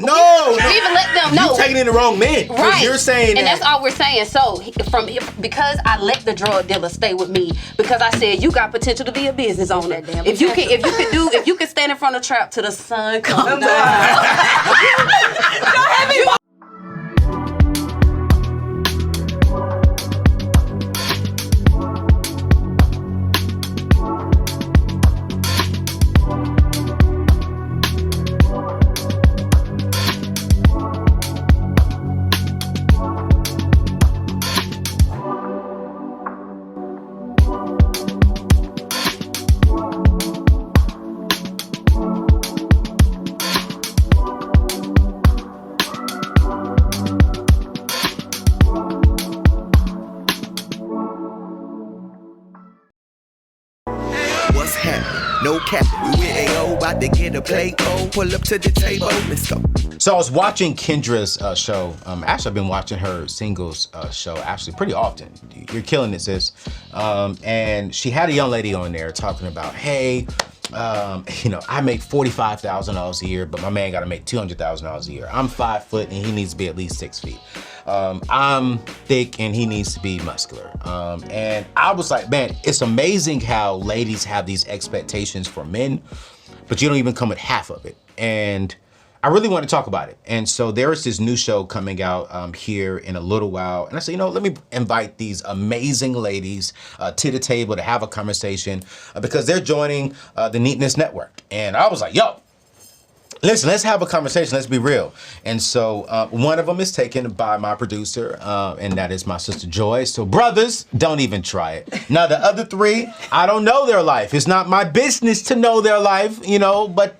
No, we even let them know. You're taking in the wrong man. Right. You're saying and that's all we're saying. So because I let the drug dealer stay with me, because I said you got potential to be a business owner. If you can stand in front of trap till the sun comes down. What's happening? No cap. We with AO, about to get a play cold. Pull up to the table. Let's go. So I was watching Kendra's show. Actually, I've been watching her singles show actually pretty often. You're killing it, sis. And she had a young lady on there talking about, hey, I make $45,000 a year, but my man got to make $200,000 a year. I'm 5 foot and he needs to be at least 6 feet. I'm thick and he needs to be muscular. And I was like, man, it's amazing how ladies have these expectations for men, but you don't even come with half of it. And I really want to talk about it. And so there is this new show coming out here in a little while. And I said, let me invite these amazing ladies to the table to have a conversation because they're joining the Neatness Network. And I was like, yo, listen, let's have a conversation. Let's be real. And so one of them is taken by my producer, and that is my sister Joy. So brothers, don't even try it. Now the other three, I don't know their life. It's not my business to know their life, but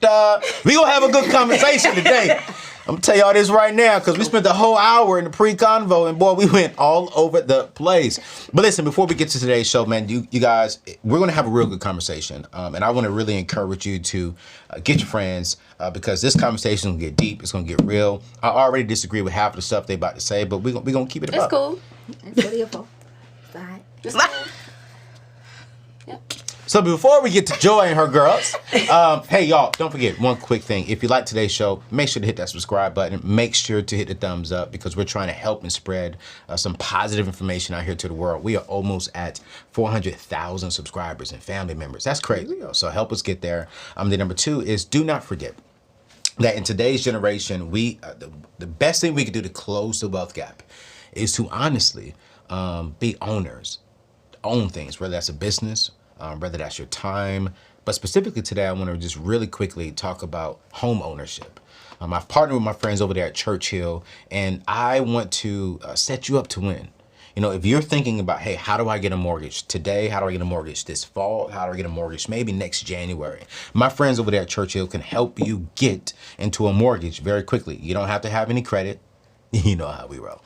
we gonna have a good conversation today. I'm gonna tell y'all this right now because we spent the whole hour in the pre-convo and boy, we went all over the place. But listen, before we get to today's show, man, you guys, we're gonna have a real good conversation. And I wanna really encourage you to get your friends because this conversation will get deep, it's gonna get real. I already disagree with half of the stuff they about to say, but we're gonna keep it It's above. cool. It's beautiful. It's all right. It's cool. Yep. So before we get to Joy and her girls, hey y'all, don't forget one quick thing. If you like today's show, make sure to hit that subscribe button. Make sure to hit the thumbs up because we're trying to help and spread some positive information out here to the world. We are almost at 400,000 subscribers and family members. That's crazy. So help us get there. The number two is do not forget that in today's generation, the best thing we can do to close the wealth gap is to honestly be owners, own things, whether that's a business, whether that's your time. But specifically today, I want to just really quickly talk about home ownership. I've partnered with my friends over there at Churchill, and I want to set you up to win. If you're thinking about, hey, how do I get a mortgage today? How do I get a mortgage this fall? How do I get a mortgage maybe next January? My friends over there at Churchill can help you get into a mortgage very quickly. You don't have to have any credit. You know how we roll.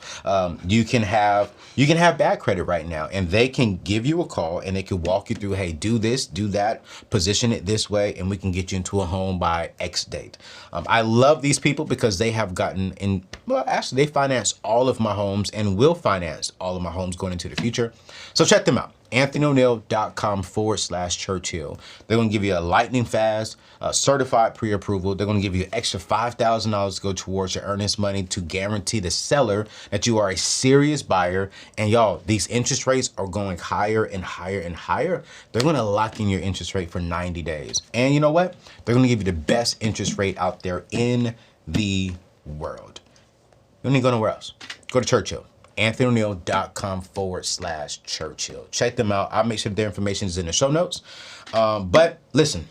You can have bad credit right now, and they can give you a call and they can walk you through, hey, do this, do that, position it this way, and we can get you into a home by X date. I love these people because they have actually they finance all of my homes and will finance all of my homes going into the future. So check them out. AnthonyONeal.com/Churchill. They're going to give you a lightning fast, certified pre-approval. They're going to give you an extra $5,000 to go towards your earnest money to guarantee the seller that you are a serious buyer. And y'all, these interest rates are going higher and higher and higher. They're going to lock in your interest rate for 90 days. And you know what? They're going to give you the best interest rate out there in the world. You don't need to go nowhere else. Go to Churchill. AnthonyONeal.com/Churchill. Check them out. I'll make sure their information is in the show notes. But listen,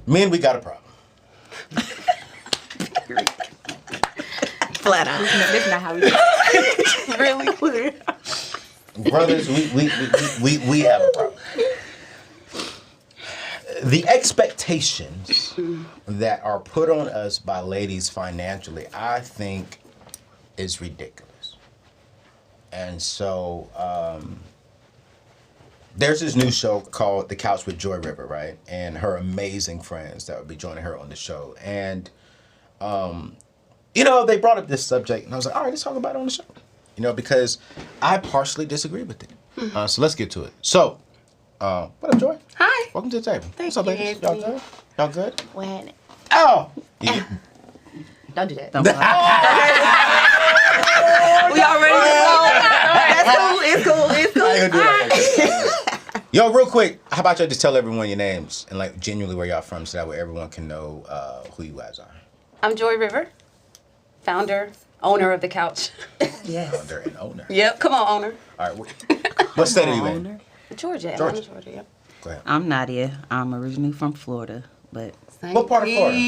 men, we got a problem. Flat out. This is not how we do it. Really clear. Brothers, we have a problem. The expectations that are put on us by ladies financially, I think, is ridiculous. And so there's this new show called The Couch with Joy River, right? And her amazing friends that would be joining her on the show. And, they brought up this subject and I was like, all right, let's talk about it on the show. Because I partially disagree with it. So let's get to it. So, what up, Joy? Hi. Welcome to the table. Thank What's up, you, ladies? Anthony. Y'all good? Y'all good? When Oh, Don't do that. Don't We already know. It's cool. I ain't gonna do that. Yo, real quick, how about y'all just tell everyone your names and like genuinely where y'all from, so that way everyone can know who you guys are. I'm Joy River, founder, owner of the couch. Yes. Founder and owner. Yep, come on, owner. All right, what state are you in? Georgia. Georgia. Georgia, yep. Go ahead. I'm Nadia. I'm originally from Florida, but What part of Florida?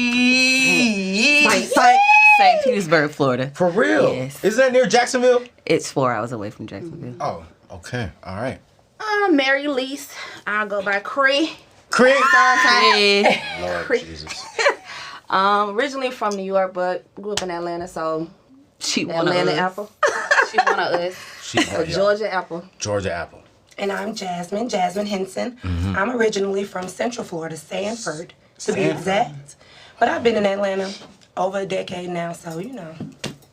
St. Petersburg, Florida. For real? Yes. Isn't that near Jacksonville? It's 4 hours away from Jacksonville. Oh, okay. All right. I'm Mary Lease. I'll go by Cree. Creek. Yeah. Lord Jesus. Originally from New York, but grew up in Atlanta, so She one of Atlanta us. apple. She one of us. Georgia apple. Georgia apple. And I'm Jasmine Henson. I'm originally from Central Florida, Sanford, to be exact. But I've been in Atlanta over a decade now, so you know.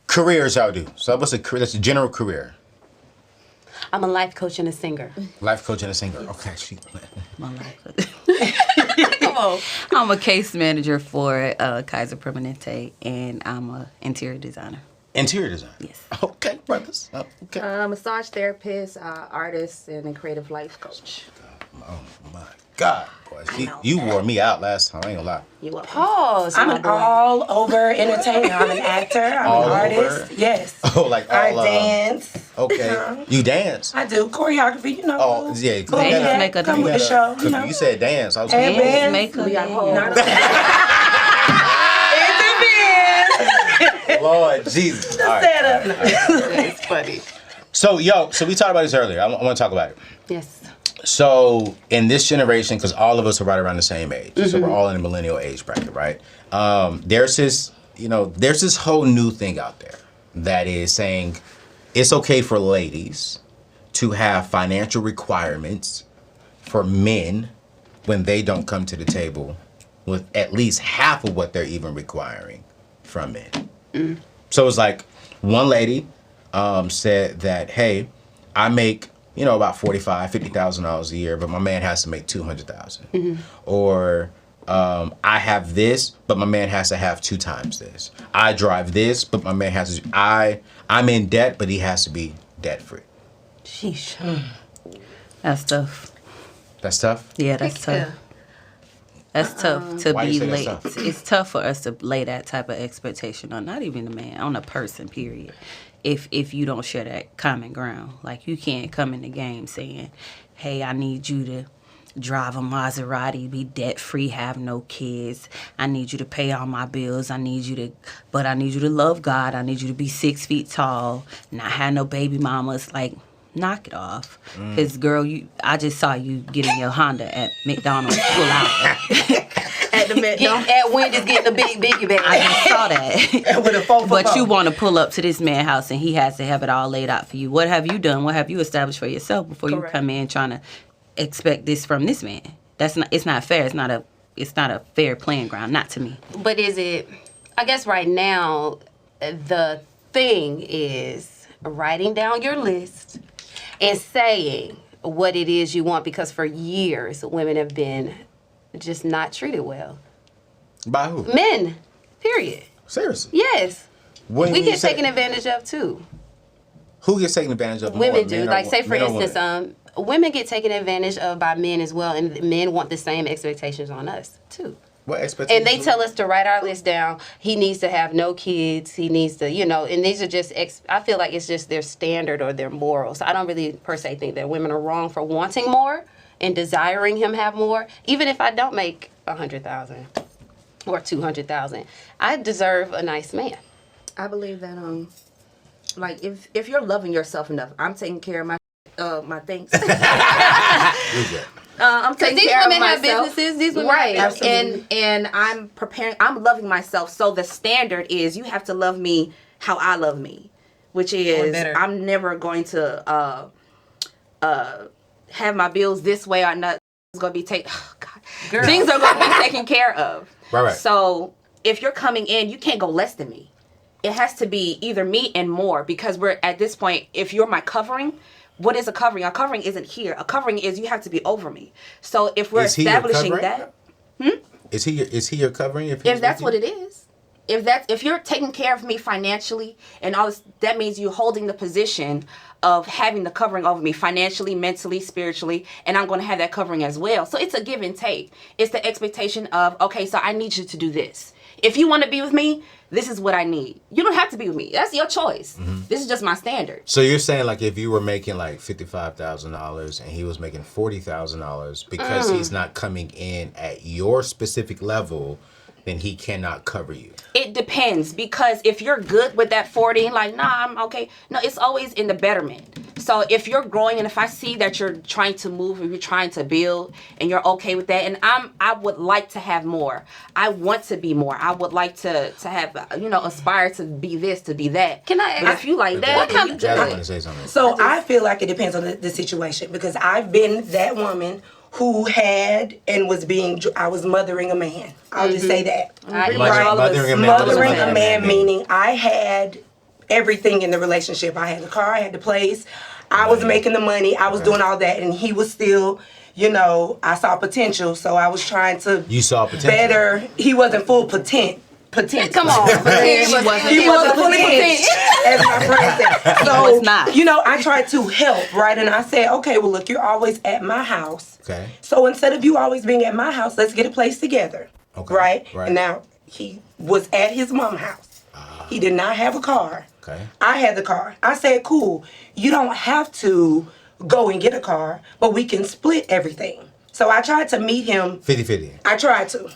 Careers y'all do. So what's a career? That's a general career. I'm a life coach and a singer. Life coach and a singer. Okay. My life. Come on. I'm a case manager for Kaiser Permanente, and I'm a interior designer. Interior design. Yes. Okay, brothers. Okay. Massage therapist, artist, and a creative life coach. Oh my God, boy. You wore me out last time. I ain't gonna lie. You welcome. Pause. I'm an all-over entertainer. I'm an actor. I'm All an artist. over? Yes. Oh, like I all. dance. Okay. You dance. I do choreography, you know. Oh, yeah. Come Dance, with makeup, come with the show, you know. You said dance. I was And confused. bands. Makeup. We got a whole. Not Lord Jesus. All right. It's funny. So we talked about this earlier. I want to talk about it. Yes. So in this generation, because all of us are right around the same age, so we're all in the millennial age bracket, right? There's this whole new thing out there that is saying it's okay for ladies to have financial requirements for men when they don't come to the table with at least half of what they're even requiring from men. So it's like one lady said that, hey, I make about $45,000-$50,000 a year, but my man has to make $200,000. Or I have this, but my man has to have 2 times this. I drive this, but my man has to. I'm in debt, but he has to be debt free. Sheesh. That's tough. That's tough. Yeah, that's tough. That's tough to Why you be say that's late. tough? It's tough for us to lay that type of expectation on not even a man, on a person, period. If you don't share that common ground. Like, you can't come in the game saying, hey, I need you to drive a Maserati, be debt free, have no kids. I need you to pay all my bills. I need you to love God. I need you to be 6 feet tall, not have no baby mamas. Like, knock it off. Because, girl, I just saw you getting your Honda at McDonald's full out. At the McDonald's. At Wendy's getting the biggie bag. I just saw that. With a phone. But you want to pull up to this man's house and he has to have it all laid out for you. What have you done? What have you established for yourself before you come in trying to expect this from this man? It's not fair. It's not a fair playing ground. Not to me. But is it, I guess right now, the thing is writing down your list and saying what it is you want, because for years, women have been just not treated well. By who? Men, period. Seriously. Yes. When We you get say- taken advantage of too. Who gets taken advantage of? Women more, do. men or Like, wo- say for men or instance, women? women get taken advantage of by men as well, and men want the same expectations on us too. What expectations? And they tell us to write our list down. He needs to have no kids. He needs to, and these are just, I feel like it's just their standard or their morals. I don't really per se think that women are wrong for wanting more and desiring him have more. Even if I don't make $100,000 or $200,000, I deserve a nice man. I believe that like if you're loving yourself enough, I'm taking care of my things. I'm taking These care women of have myself. businesses. These women Right, have businesses. and I'm preparing. I'm loving myself. So the standard is you have to love me how I love me, which is better. I'm never going to have my bills this way or not. It's gonna be taken. Oh God, things are gonna be taken care of. Right. So if you're coming in, you can't go less than me. It has to be either me and more, because we're at this point. If you're my covering. What is a covering? A covering isn't here. A covering is you have to be over me. So if we're Is he your establishing covering? that, Is he your covering? if that's what it is, if you're taking care of me financially and all this, that means you holding the position of having the covering over me financially, mentally, spiritually, and I'm going to have that covering as well. So it's a give and take. It's the expectation of, okay, so I need you to do this. If you want to be with me, this is what I need. You don't have to be with me. That's your choice. This is just my standard. So you're saying like if you were making like $55,000 and he was making $40,000 because he's not coming in at your specific level, then he cannot cover you. It depends, because if you're good with that 40, like, nah, I'm okay. No, it's always in the betterment. So if you're growing and if I see that you're trying to move or you're trying to build and you're okay with that, and I would like to have more. I want to be more. I would like to have, aspire to be this, to be that. Can I But ask if you like that, what kind then of- you I good. want to say something. So I feel like it depends on the situation, because I've been that woman who had and was I was mothering a man. I'll just say that. Mothering a man. Mothering a man, meaning I had everything in the relationship. I had the car, I had the place, I was making the money, I was doing all that, and he was still, I saw potential, so I was trying to You saw potential. better. He wasn't full potential. Come on. He wasn't fully potential, as my friend said. So, was not. I tried to help, right? And I said, okay, well, look, you're always at my house. Okay. So instead of you always being at my house, let's get a place together. Okay. Right? Right. And now he was at his mom's house. He did not have a car. Okay. I had the car. I said, cool, you don't have to go and get a car, but we can split everything. So I tried to meet him. 50-50. I tried to.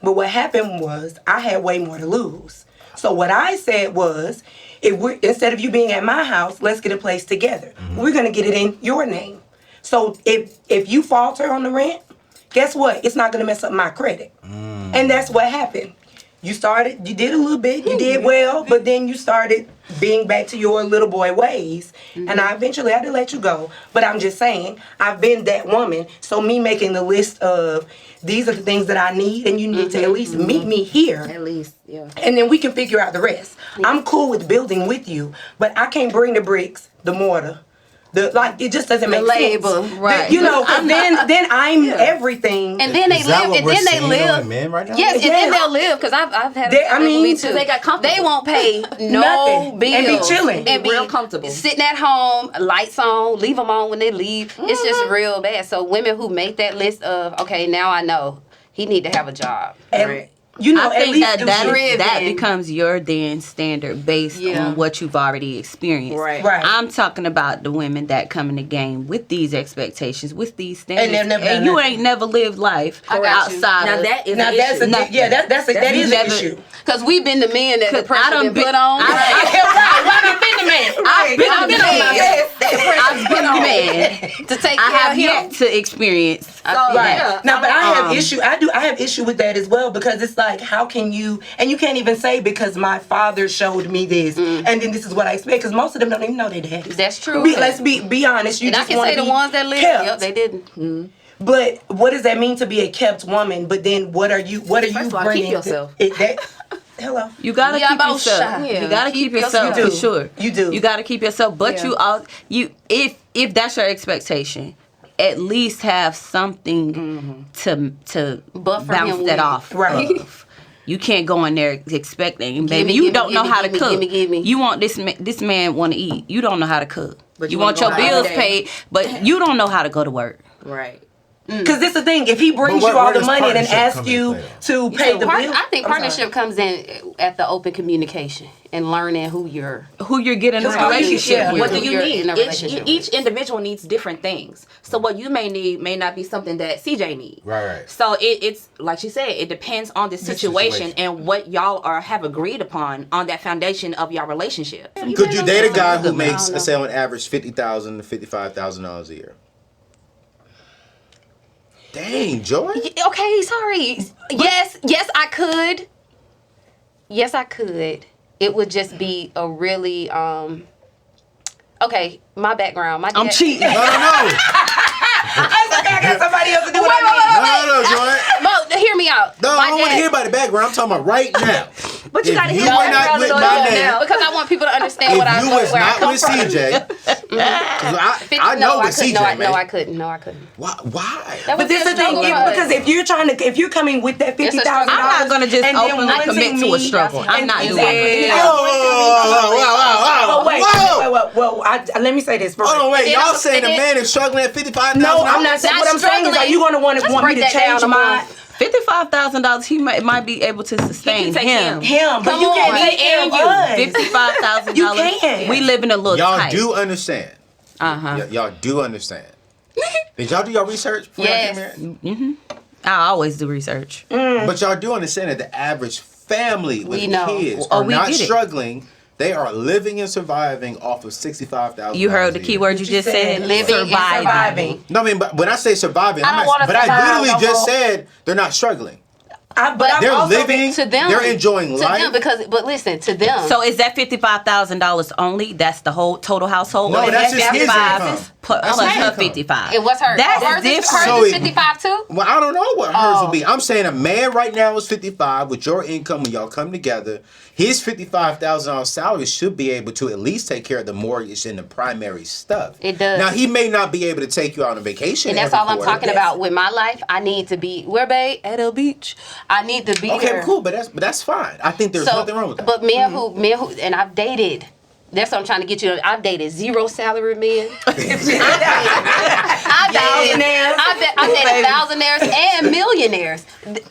But what happened was I had way more to lose. So what I said was, instead of you being at my house, let's get a place together. We're going to get it in your name. So if you falter on the rent, guess what? It's not going to mess up my credit. And that's what happened. You did a little bit, you did well, but then you started being back to your little boy ways. And I eventually had to let you go. But I'm just saying, I've been that woman. So me making the list of, these are the things that I need, and you need to at least meet me here. At least, yeah. And then we can figure out the rest. I'm cool with building with you, but I can't bring the bricks, the mortar. It just doesn't make labor, sense. right. Then I'm everything. And then they Is that live, what and we're then they seeing live. on men right now? Yes, and then they'll live, because I've had I mean, me too. they got comfortable. They won't pay no Nothing. bills And be chilling. and be Real comfortable. sitting at home, lights on, leave them on when they leave. It's just real bad. So women who make that list of, okay, now I know he need to have a job. And, Right. at I think least that do that, shit. that driven. becomes your then standard based Yeah. on what you've already experienced. Right. Right. I'm talking about the women that come in the game with these expectations, with these standards, they've never done you nothing. ain't never lived life I got you. outside Now of that is Now an that's issue. that is an never- issue. Because we've been the men that the Cause I pressure done been been- put on. I've been the man. I've been I've the been on my man. I've been the man to take I care have of him. yet to experience. Right. Yeah. Now, but I have issue. I have issue with that as well, because it's like, how can you? And you can't even say because my father showed me this, and then this is what I expect. Because most of them don't even know their daddies. That's true. Let's be honest. You And I just can want say to the be ones that live, kept. yep, they didn't. But what does that mean to be a kept woman? But then what are you? What are you First of all, keep bringing? yourself. Hello. You gotta Yeah, keep about yourself. shy. You Yeah. gotta keep yourself You for do. sure. You do. You gotta keep yourself. But Yeah. if that's your expectation, at least have something to Buffer bounce him that with. off. Right. Of. You can't go in there expecting, baby. me, You gimme, don't know gimme, how to gimme, cook. gimme. You want this man want to eat. You don't know how to cook. But you you want wanna your go out bills every day. paid, but you don't know how to go to work. Right. Because this is the thing. If he brings But you all where the does money and then partnership asks come in you play, though? to pay the bill, I think I'm partnership comes in at the open communication and learning who you're. Who you're getting a Who you- relationship yeah. with. What do you You're need? in a relationship Each with. individual needs different things. So what you may need may not be something that CJ needs. Right. So it's like she said, it depends on the situation and what y'all have agreed upon on that foundation of your relationship. Could you date a guy who Good man. makes, let's say, on average, $50,000 to $55,000 a year? Dang, Joy. Okay, sorry. Yes, I could. Yes, I could. It would just be a really okay, my background. My I'm dad- cheating. No. I got somebody else to do Wait, what I need. No, Joy. Mo, hear me out. No, My I don't want to dad- hear about the background. I'm talking about right now. But you If gotta you hit were that not girl with to my know man, now. Because I want people to understand if where you was I not come with from. CJ, 'cause I know with CJ, man. No, I couldn't. No, I couldn't. Why? That But was this is just the thing, struggle for us. because if you're coming with that $50,000, struggle. I'm not gonna just and then openly wanting commit to a me- struggle. I'm not doing Exactly. it. Oh, wait, Whoa! let me say this first. Hold on, wait. then Y'all also- saying a and man is struggling at $55,000? No, I'm not saying. Not What I'm saying is, are struggling. you going to want Let's me break to that change down a my month. $55,000, he might be able to sustain take him. him? But Come you on. can't Me take care and of you. us. $55,000. You can. We live in a little Y'all tight. do understand. Y'all do understand. Did y'all do your research before y'all Yes. came here? I always do research. But y'all do understand that the average family with We know. kids Oh, are we not get it. struggling. They are living and surviving off of $65,000. You heard the a key year. word you just said? Living and surviving. No, I mean, but when I say surviving, I don't wanna but I survive literally no just more. said they're not struggling. But I'm They're also living. To them, They're enjoying to life. them, but listen, to them. So is that $55,000 only? That's the whole total household? No, Or that's is just that his 55 income. plus That's her his income. 55? It was her. That's hers different. Hers So is it- 55 too. Well, I don't know what hers Oh. will be. I'm saying a man right now is 55 with your income when y'all come together. His $55,000 salary should be able to at least take care of the mortgage and the primary stuff. It does. Now he may not be able to take you out on vacation. And that's every all I'm quarter. talking about with my life. I need to be where, babe? At a beach. I need to be Okay, there. cool, but that's fine. I think there's nothing wrong with that. But men who, and I've dated. That's what I'm trying to get you to. I've dated zero salary men. I've dated thousandaires and millionaires.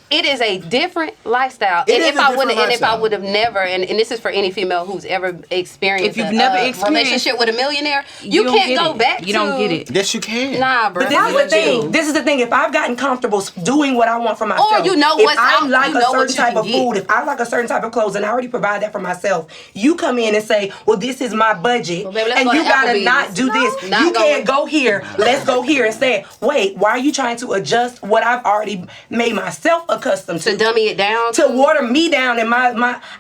It is a different lifestyle. It And is if a I different wouldn't, and if I lifestyle. would have never, and this is for any female who's ever experienced, If you've never a experienced- relationship with a millionaire, you don't can't get go it. back. You don't get it. Yes, you can. Nah, bro. But this is the thing. This is the thing. If I've gotten comfortable doing what I want for myself, Or you know if what's I out, like you a know what certain you type can of get. food, if I like a certain type of clothes, and I already provide that for myself, you come in and say, "Well, this is my budget, Well, baby, let's and go you to gotta Applebee's." not do this. Not You going. can't go here. Let's go here." And say, "Wait, why are you trying to adjust what I've already made myself accustomed to?" To dummy it down. To water me down in my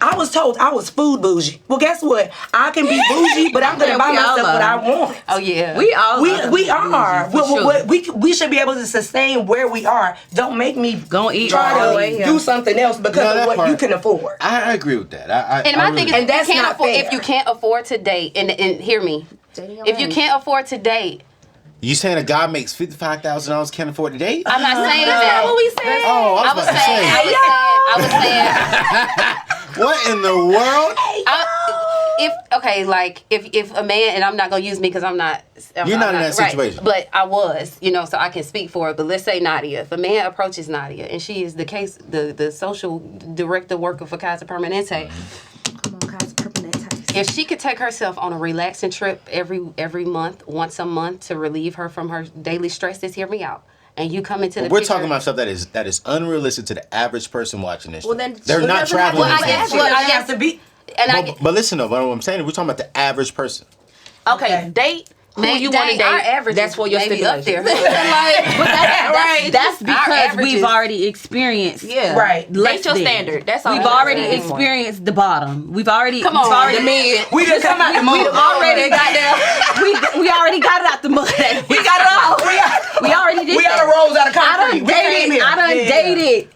I was told I was food bougie. Well, guess what? I can be bougie, but I'm gonna Yeah, buy we all myself what I are. want. Oh yeah. We all We are. for sure. We should be able to sustain where we are. Don't make me Gonna eat try all the to way here. do something else because No, of that what part- you can afford. I agree with that. And my thing is, And if that's you can't not afford, fair. if you can't afford to date, and hear me, if you can't afford to date, You saying a guy makes $55,000 can't afford to date? I'm not saying that. what we said. Oh, I was saying, I was saying, What in the world? if a man, and I'm not gonna use me because I'm not. You're not in that right, situation. but I was, so I can speak for it. But let's say Nadia, if a man approaches Nadia, and she is the social director worker for Casa Permanente. If she could take herself on a relaxing trip every month, once a month, to relieve her from her daily stresses, hear me out. And you come into the We're picture. talking about stuff that is unrealistic to the average person watching this. Well, show. then They're she not doesn't have traveling. Well, the I same. guess. It Well, I doesn't guess. have to be. And I But listen though, what I'm saying is we're talking about the average person. Okay, date who you want to date. Our average That's for your maybe up there. stipulation. That's because averages. we've already experienced. Yeah. Right. Date your than. standard. That's all. We've I'm already saying. experienced the bottom. We've already Come on, we've already, the mid. We just come out the mud. we already got that. We already got it out the mud. We got it all. We already did. We got that. a rolls out of I concrete. done We came dated. here. I done Yeah. dated.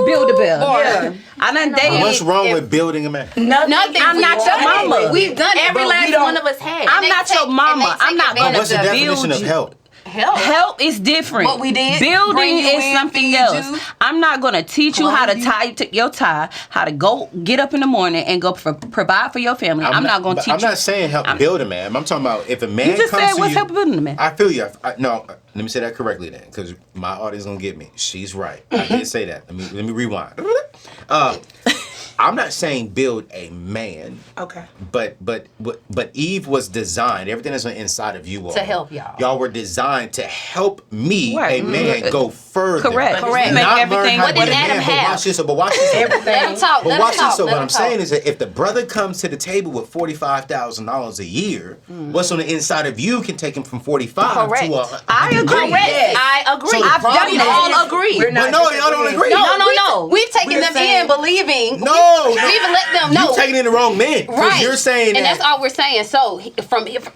Build a bill. Yeah. I done dated. What's wrong with building a man? Nothing. I'm not your mama. We've done it. Every But we last don't- one of us had. I'm they not take- your and mama. they take I'm not advantage gonna What's the of definition build of you. help? Help is different. What we did, bring Building you is in, something feed else. you, I'm not gonna teach you how to clothe you. tie your tie, how to go get up in the morning and go provide for your family. I'm not gonna but teach I'm you. not saying help build a man. I'm talking about if a man You just comes said to what's you. help building a man. I feel you. No, let me say that correctly then, because my audience gonna get me. She's right. I did say that. Let me rewind. I'm not saying build a man. Okay. But Eve was designed. Everything that's on the inside of you all To help y'all. Y'all were designed to help me, Right. a man, go further. Correct. Correct. Make Not everything. learn how What to be did a Adam man. But have? watch this. But watch this. Let him talk. But Let watch him talk. this. So let what him I'm talk. saying is that if the brother comes to the table with $45,000 a year, what's on the inside of you can take him from 45 Correct. to a. I agree. Correct. I agree. So the I've problem done is- that. We all agree. We're not But no, y'all don't agree. No. We've taken We're them saying- in believing. No, We've even let them know. You taking in the wrong men. 'Cause Right. You're saying and that. that's all we're saying. So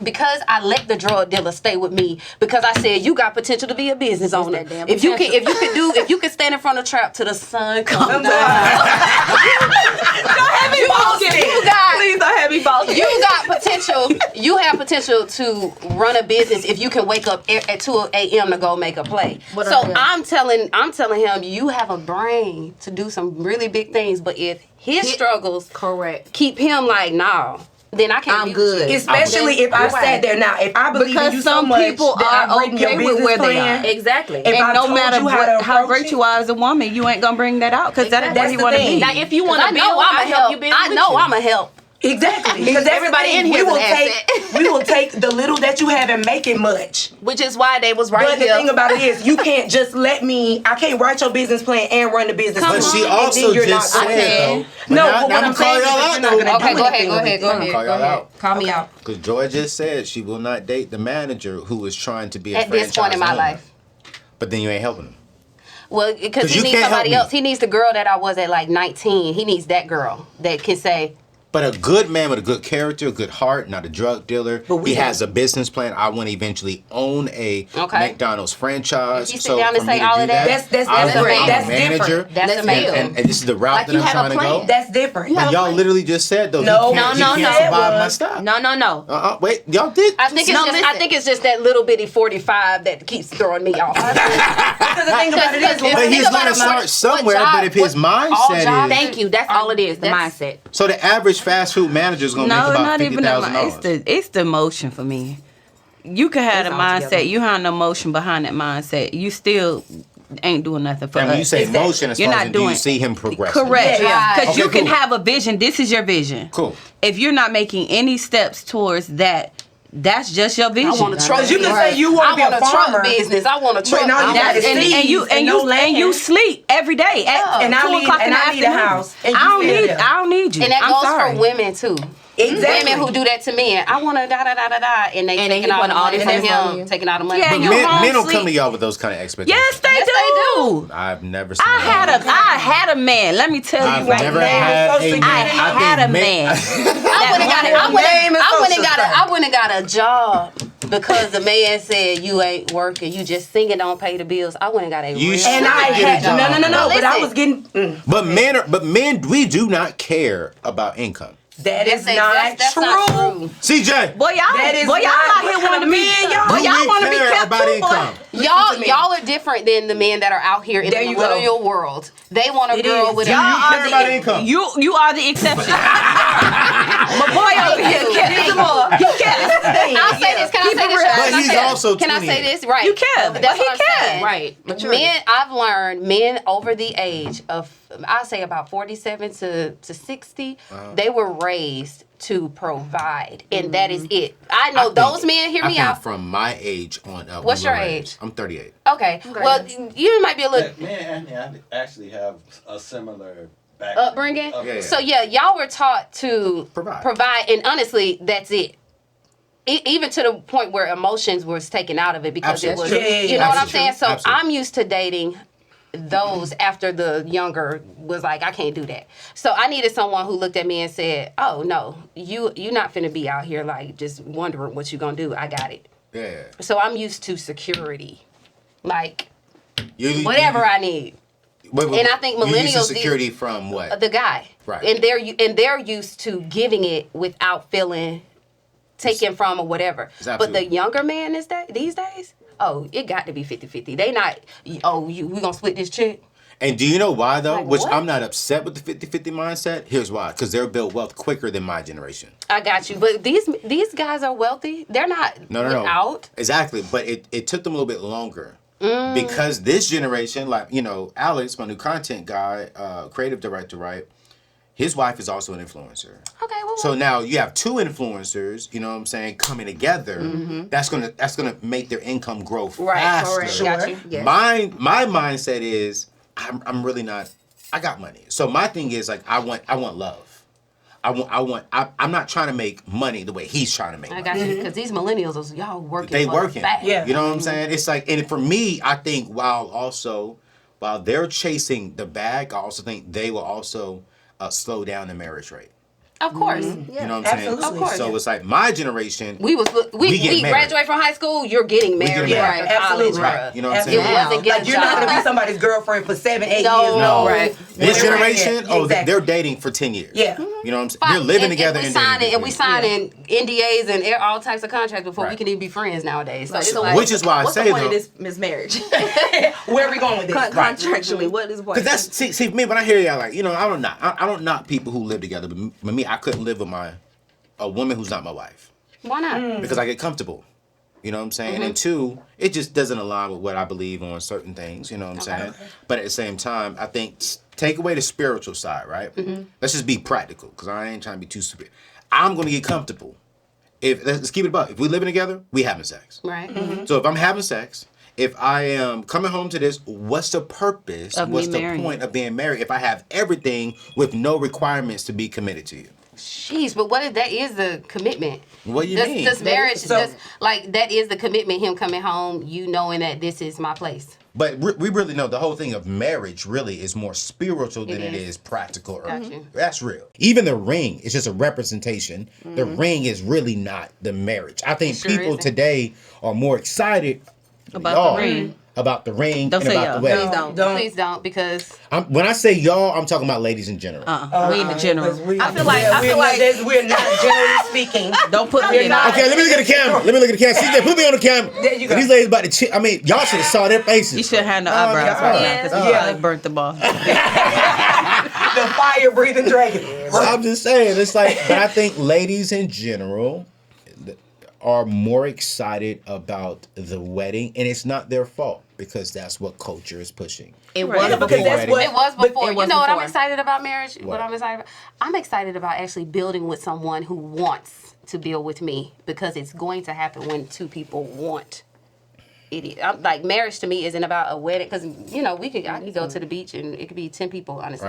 because I let the drug dealer stay with me, because I said you got potential to be a business owner. that damn If you can stand in front of trap till the sun comes down. Don't have me potential to run a business if you can wake up at 2 a.m. to go make a play. So I'm telling him, you have a brain to do some really big things, but if his struggles keep him like, nah, then I can't. I'm good. Especially if I sat there now. If I believe in you so some much people that are I've written your okay with business where they plan, are. Exactly. If And I no told matter you how to how approach great it, you are as a woman, you ain't gonna bring that out because that ain't where That's he the want to thing. be. Now, if you want I to know build, I'm I a help you build. I know I'm a help. Exactly. Because everybody in here is an asset. we will take the little that you have and make it much. Which is why they was right But the here. thing about it is, you can't just I can't write your business plan and run the business But plan. she and also then you're just not said, doing it. though. But No, now but what I'm I'm call saying is y'all that out, you're not though. gonna Okay, do go ahead, anything go with ahead, it. go ahead, Call go y'all ahead. out. Call me out. Because Joy just said she will not date the manager who is trying to be a At this point in my franchise owner. life. But then you ain't helping him. Well, because 'Cause he you needs can't help somebody me. else. He needs the girl that I was at like 19. He needs that girl that can say, But a good man with a good character, a good heart, not a drug dealer. But we He have- has a business plan. I want to eventually own a Okay. McDonald's franchise. If you sit down and for me say to all do of that, That's I want different. I'm a That's manager. different. That's Let's amazing. build. And this is the route Like that you I'm have a trying to go. plan. That's different. But y'all literally just said though. No, he can't, no, he no. can't survive my was- style. No. Wait, y'all did. I think No, I listen. think it's just that little bitty 45 that keeps throwing me off. Because the thing about it is, Because But think he's about gonna it, start what somewhere. job- But if his all mindset jobs- is Thank you. That's all it is. The That's- mindset. so, the average fast food manager is gonna make No, about not even the $50,000. it's the emotion for me. You can have It's the all mindset. together. You have the emotion behind that mindset. You still ain't doing nothing for And when you us. say emotion, as You're far not as do you doing- see him progressing? Correct. Yeah. Because Okay, you can cool. have a vision. This is your vision. Cool. If you're not making any steps towards that, that's just your vision. I want a truck. Because you can say you want to be a farmer. truck business. I want a truck. now you I got want to a- see. and you sleep every day at And I 2 need- o'clock in and the I need a afternoon. house, and you I don't stay need there. I don't need you. And that I'm goes sorry. for women too. Exactly. Women who do that to men. I want to da da da da da, and they And they taking all put the all money this from money on him, you. taking all the money Yeah, from you him. home Men don't sleep. come to y'all with those kind of expectations. Yes, they Yes, do. they do. I've never seen I had a man. Let me tell I've you right never now. had a I man. had a think man. I went and got Name and social stuff. I went and got a job because the man said you ain't working, you just singing don't pay the bills. I went and got a You real should And I get a had job. no. But I Listen. was getting. But men, we do not care about income. That is That's not that's true. not true. CJ, Boy, y'all That is out not here what wanting to be. men y'all- Boy, do y'all we want to be care kept about too, boy. income? Y'all are different than the men that are out here in There the you go. millennial world. They want a It girl is. with Do a you Y'all care are about the income? you are the exception. My boy over here, you. Kevin Moore. He cares. I'll say this. Can I Keep say it this? real. Can But I he's say- also Can I 28. say this? Right. You can. That's But he what I'm can. saying. Right. Maturity. Men, I've learned men over the age of, I say about 47 to 60, they were raised to provide, and that is it. I know those men. Hear I me think out. from my age on up. What's we were your raised. age? I'm 38. Okay. Well, you might be a little Me and Anthony actually have a similar back upbringing. Yeah. So yeah, y'all were taught to Provide. and honestly, that's it. Even to the point where emotions was taken out of it because Absolutely. it was, Yeah, you know what I'm absolutely. saying? So Absolutely. I'm used to dating those after the younger was like, I can't do that. So I needed someone who looked at me and said, oh no, you not finna be out here like just wondering what you gonna do. I got it. Yeah. So I'm used to security. Like You- whatever I need. Wait, And I think you used to millennials security from what? The guy. Right. And they're used to giving it without feeling taken from or whatever. It's But the absolutely- younger man these days, oh, it got to be 50-50. They not, we gonna split this check. And do you know why though? Like, Which what? I'm not upset with the 50-50 mindset. Here's why. Because they'll build wealth quicker than my generation. I got you. But these guys are wealthy. They're not No. without. Exactly. But it took them a little bit longer. Mm. Because this generation, like, Alex, my new content guy, creative director, right? His wife is also an influencer. Okay, well, So now you have two influencers, you know what I'm saying, coming together. That's gonna make their income grow right, faster. correct. Got you. Yes. My mindset is I'm really not. I got money, so my thing is like I want love. I'm not trying to make money the way he's trying to make I money. got you. Because these millennials, y'all working. They for working. fat. Yeah. You know what I'm saying? It's like, and for me, I think while they're chasing the bag, I also think they will also slow down the marriage rate. Of course. You know what I'm saying? Absolutely. Of course. So it's like my generation. We get married. graduate from high school, you're getting married. married. Right, Absolutely. college, You know what I'm Absolutely. saying? It wasn't get Like, you're not job. gonna be somebody's girlfriend for 7, 8 No. years. No, Right. this Whatever. generation, Yeah, exactly. they're dating for 10 years. Yeah. You know what I'm saying? They're living together and we dating. signing NDAs and all types of contracts before we can even be friends nowadays. So it's like, Which is why I What's say the point though, of this marriage? Where are we going with this? Contractually, what is what? because that's see me when I hear y'all like, you know, I don't knock people who live together, but me, I couldn't live with a woman who's not my wife why not? because I get comfortable. You know what I'm saying? And then two, it just doesn't align with what I believe on certain things. You know what I'm saying? But at the same time, I think take away the spiritual side, right? Let's just be practical because I ain't trying to be too stupid. I'm gonna get comfortable. Let's keep it above. If we're living together, we having sex. Right. So if I'm having sex, if I am coming home to this, what's the purpose? Of What's me the marrying. point of being married if I have everything with no requirements to be committed to you? Jeez, but what if that is the commitment? What do you mean? Does marriage, So- that is the commitment, him coming home, you knowing that this is my place. But we really know the whole thing of marriage really is more spiritual than it is practical. Gotcha. That's real. Even the ring is just a representation. The ring is really not the marriage. I think Sure people isn't. today are more excited About the ring. about the ring Don't and say about y'all. the wedding. Please don't, because When I say y'all, I'm talking about ladies in general. We in the general. I feel like we're not generally speaking. Don't put me in not- Okay, let me look at the camera. CJ, put me on the camera. There you go. These ladies about to I mean, y'all should have saw their faces. You should have no eyebrows God. right now because you Yeah. probably burnt the ball. The fire breathing dragon. So I'm just saying, it's like, but I think ladies in general are more excited about the wedding, and it's not their fault because that's what culture is pushing. it Right. was Yeah, because that's wedding. what it was before. it was you know what I'm before. excited about marriage? What? What I'm excited about? I'm excited about actually building with someone who wants to build with me because it's going to happen when two people want it. Like marriage to me isn't about a wedding because I could go to the beach and it could be 10 people honestly.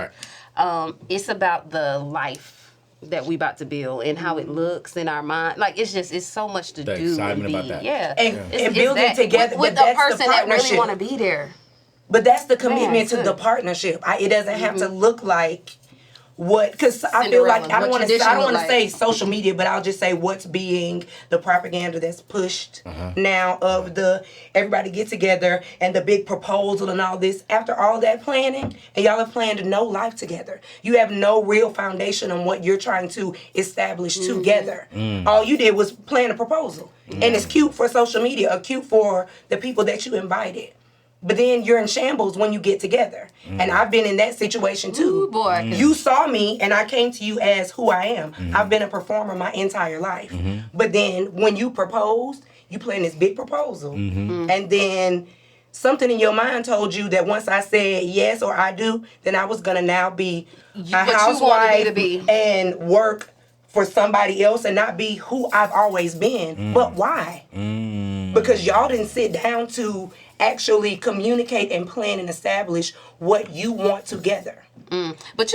Right. It's about the life that we about to build and how it looks in our mind. Like it's so much to The do. excitement and about be, that. Yeah. And building that, together, with but the that's the person that really partnership. want to be there. But that's the commitment it's to the good. partnership. It doesn't have to look like what, because I feel like Cinderella. I don't What want to. I tradition don't want to look say like. social media, but I'll just say what's being the propaganda that's pushed now of the everybody get together and the big proposal and all this. After all that planning, and y'all have planned no life together. You have no real foundation on what you're trying to establish together. All you did was plan a proposal, and it's cute for social media, or cute for the people that you invited. But then you're in shambles when you get together. And I've been in that situation too. Ooh, boy. You saw me and I came to you as who I am. I've been a performer my entire life. But then when you proposed, you planned this big proposal. And then something in your mind told you that once I said yes or I do, then I was gonna now be a what you wanted me housewife to be. and work for somebody else and not be who I've always been. But why? Because y'all didn't sit down to actually communicate and plan and establish what you want together. But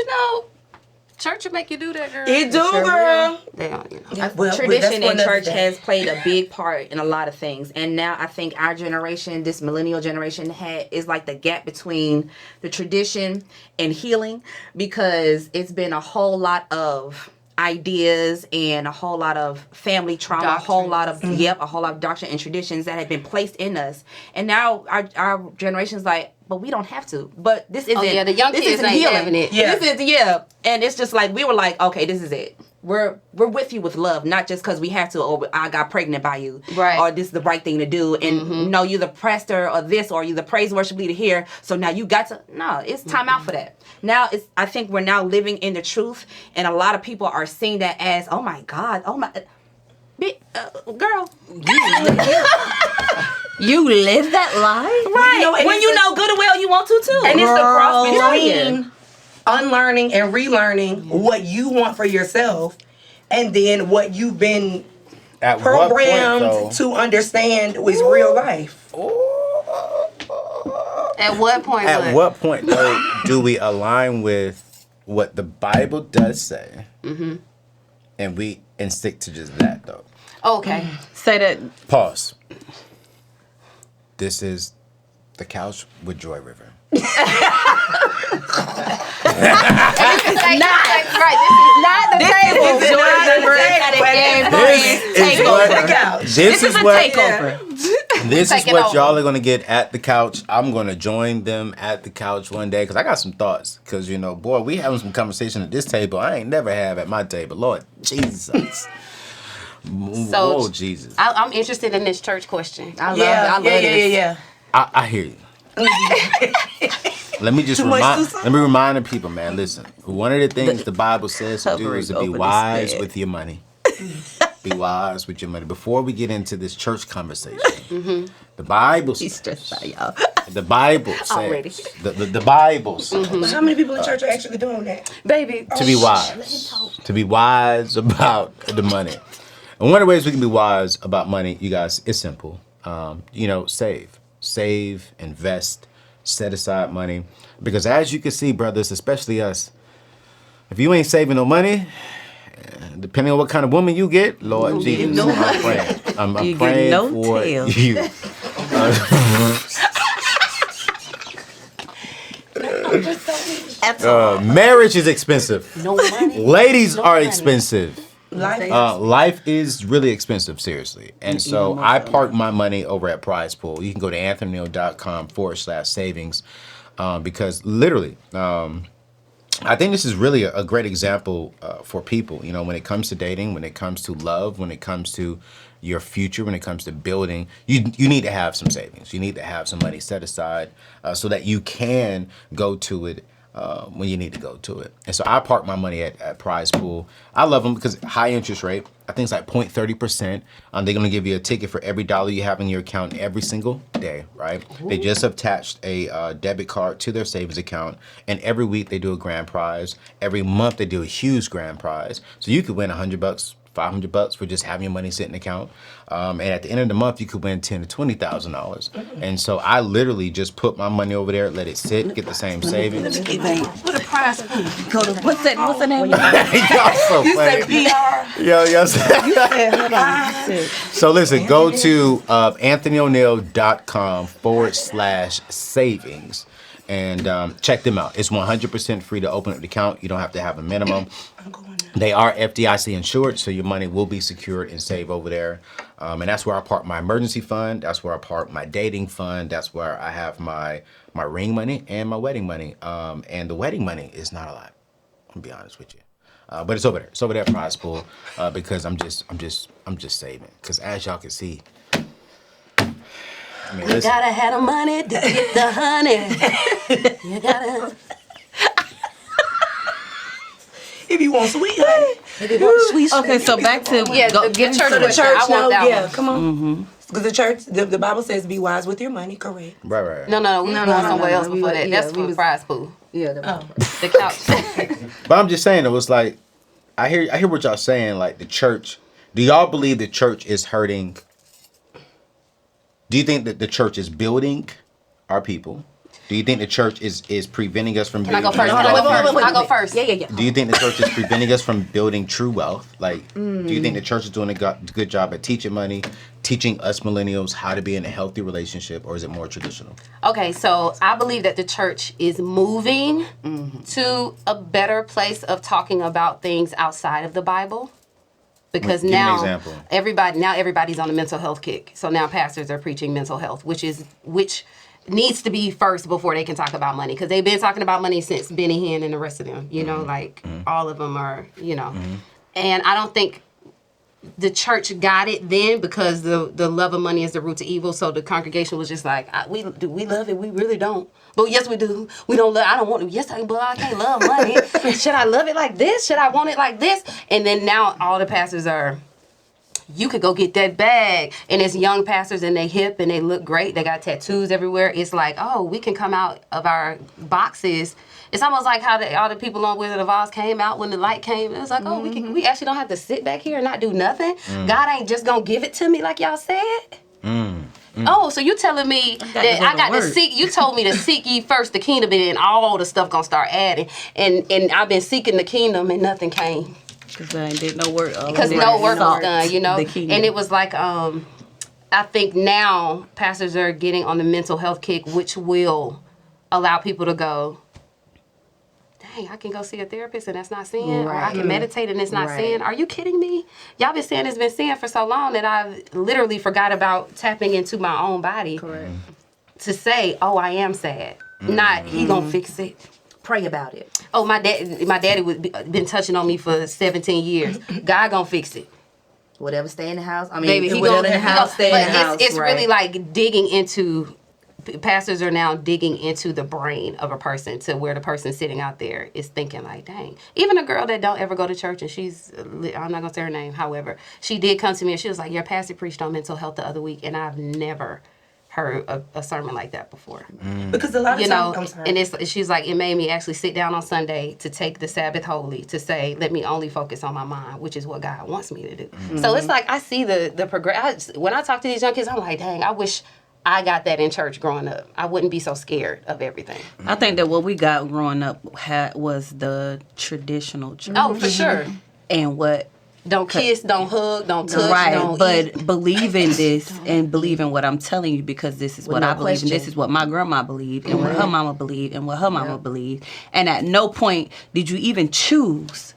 church will make you do that, girl. It do, girl. They don't, Tradition in another church day. has played a big part in a lot of things, and now I think our generation, this millennial generation, is like the gap between the tradition and healing, because it's been a whole lot of ideas and a whole lot of family trauma, a whole lot of a whole lot of doctrine and traditions that have been placed in us, and now our generation's like, but we don't have to. But this isn't. the young this kids isn't ain't healing. having it. Yeah. This is and it's just like we were like, okay, this is it. We're with you with love, not just because we have to, or I got pregnant by you, Right. or this is the right thing to do, and no, you're the pastor or this, or you're the praise worship leader here, so now you got to, no, it's time out for that. Now I think we're now living in the truth, and a lot of people are seeing that as, oh my God, girl, You live that life? right? When you know good and well you want to too, And it's the cross Girl. between unlearning and relearning what you want for yourself and then what you've been At what point, programmed though? to understand is real life. At what point? At what point though do we align with what the Bible does say, and stick to just that though? Okay. Say that. Pause. This is the couch with Joy River. Right. This is not the table. This is a what takeover. This is Take it what over. y'all are gonna get at the couch. I'm gonna join them at the couch one day because I got some thoughts. Because boy, we having some conversation at this table I ain't never have at my table. Lord Jesus. So Whoa, Jesus. I'm interested in this church question. I love this. Yeah. I hear you. Let me just remind the people, man. Listen, one of the things the Bible says to do is to be Hovering over wise this bed. with your money. Be wise with your money. Before we get into this church conversation, the Bible He's says, stressed out, y'all. the Bible says, Already. the Bible says But how many people in church are actually doing that? Baby, to be wise. To be wise about the money. And one of the ways we can be wise about money, you guys, it's simple. Save. Save, invest, set aside money. Because as you can see, brothers, especially us, if you ain't saving no money, depending on what kind of woman you get, Lord Jesus, I'm praying. I'm You get praying no for tail. you. Marriage is expensive. no money. Ladies are money. expensive. Life is really expensive, seriously. And so I park my money over at Prize Pool. You can go to anthonyoneal.com/savings because literally, I think this is really a great example for people, when it comes to dating, when it comes to love, when it comes to your future, when it comes to building, you need to have some savings. You need to have some money set aside so that you can go to it when you need to go to it. And so I park my money at Prize Pool. I love them because high interest rate. I think it's like 0.30%. They're going to give you a ticket for every dollar you have in your account every single day, right? Ooh. They just attached a debit card to their savings account. And every week they do a grand prize. Every month they do a huge grand prize. So you could win $100, $500 for just having your money sit in the account. And at the end of the month, you could win $10,000 to $20,000. And so I literally just put my money over there, let it sit, get the same savings. What a prize. What's the name? Y'all so funny. Yo. So listen, go to anthonyoneal.com/savings and check them out. It's 100% free to open up the account. You don't have to have a minimum. They are FDIC insured, so your money will be secured and saved over there. And that's where I park my emergency fund. That's where I park my dating fund. That's where I have my ring money and my wedding money. And the wedding money is not a lot. I'm gonna be honest with you. But it's over there. It's over there at Prize Pool because I'm just saving. Because as y'all can see, You gotta have the money to get the honey. You gotta. If you want sweet honey. Okay, so back to The church So the question. church, I want that one. come on. Because the church, the Bible says be wise with your money, correct? right. No, we were going somewhere else before that. That's for Prize Pool. Yeah. The couch. But I'm just saying, it was like, I hear what y'all saying. Like the church, do y'all believe the church is hurting? Do you think that the church is building our people? Do you think the church is preventing us from Can I building? go first? I'll go first. Yeah. Do you think the church is preventing us from building true wealth? Like, do you think the church is doing a good job at teaching money, teaching us millennials how to be in a healthy relationship, or is it more traditional? Okay, so I believe that the church is moving to a better place of talking about things outside of the Bible. Because Give me an now example. everybody's on a mental health kick. So now pastors are preaching mental health, which needs to be first before they can talk about money. Because they've been talking about money since Benny Hinn and the rest of them. All of them are, And I don't think the church got it then because the love of money is the root to evil. So the congregation was just like, we love it? We really don't. But yes, we do. We don't love. I don't want to. Yes, but I can't love money. Should I love it like this? Should I want it like this? And then now all the pastors are, you could go get that bag. And it's young pastors and they hip and they look great. They got tattoos everywhere. It's like, oh, we can come out of our boxes. It's almost like how all the people on Wizard of Oz came out when the light came. It was like, oh, we actually don't have to sit back here and not do nothing. God ain't just gonna give it to me like y'all said. Oh, so you telling me that I got to seek? You told me to seek ye first the kingdom, and then all the stuff gonna start adding. And I've been seeking the kingdom, and nothing came. Because I did no work. Because no work was done, And it was like, I think now pastors are getting on the mental health kick, which will allow people to go, dang, dang, I can go see a therapist and that's not sin, or I can Right. meditate and it's not Right. sin. Are you kidding me? Y'all been saying it's been sin for so long that I've literally forgot about tapping into my own body to say, oh, I am sad. Not, he gonna fix it. Pray about it. Oh, my daddy been touching on me for 17 years. God gonna fix it. Whatever, stay in the house. I mean, Baby, he whatever gonna in the house, stay but in the house. it's right. really like digging into. Pastors are now digging into the brain of a person to where the person sitting out there is thinking like, dang. Even a girl that don't ever go to church, and I'm not gonna say her name. However, she did come to me and she was like, your pastor preached on mental health the other week, and I've never heard a sermon like that before. Because a lot of You know, times, I'm sorry. and she's like, it made me actually sit down on Sunday to take the Sabbath holy, to say, let me only focus on my mind, which is what God wants me to do. So it's like, I see the progress. When I talk to these young kids, I'm like, dang, I wish I got that in church growing up. I wouldn't be so scared of everything. I think that what we got growing up was the traditional church. Oh, for sure. And what Don't kiss, don't hug, don't touch, right, don't but eat. believe in this and believe in what I'm telling you, because this is what no I believe and this question. is what my grandma believed and what her mama believed and what her mama believed. And at no point did you even choose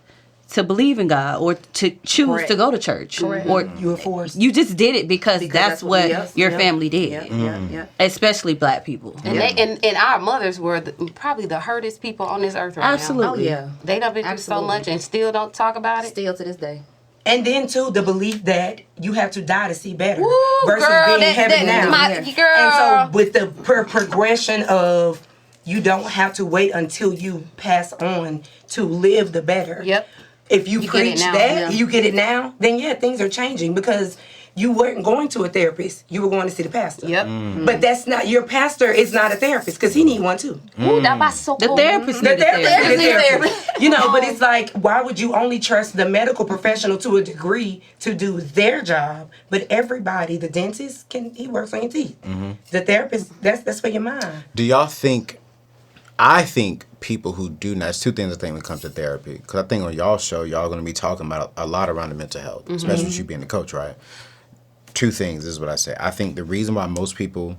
to believe in God or to choose Correct. to go to church. Or You were forced. you just did it because that's what your family did. Yeah. Especially black people. And, and our mothers were probably the hurtest people on this earth right now. Absolutely. Oh, yeah. They done been through so Absolutely. much and still don't talk about it. Still to this day. And then too, the belief that you have to die to see better Woo, versus girl, being that- heaven that- now. my- girl. And so with the progression of you don't have to wait until you pass on to live the better. Yep. If you, You get it preach now, that, yeah. you get it now, then yeah, things are changing because you weren't going to a therapist. You were going to see the pastor. Yep. But that's not, your pastor is not a therapist because he need one too. Ooh, that was so The cool. therapist The need a therapist therapist. is a Therapist. therapist. You know, but it's like, why would you only trust the medical professional to a degree to do their job? But everybody, the dentist, he works on your teeth. The therapist, that's for your mind. Do y'all think? I think people who do not. It's two things I think when it comes to therapy. Because I think on y'all show, y'all going to be talking about a lot around the mental health, especially with you being the coach, right? Two things is what I say. I think the reason why most people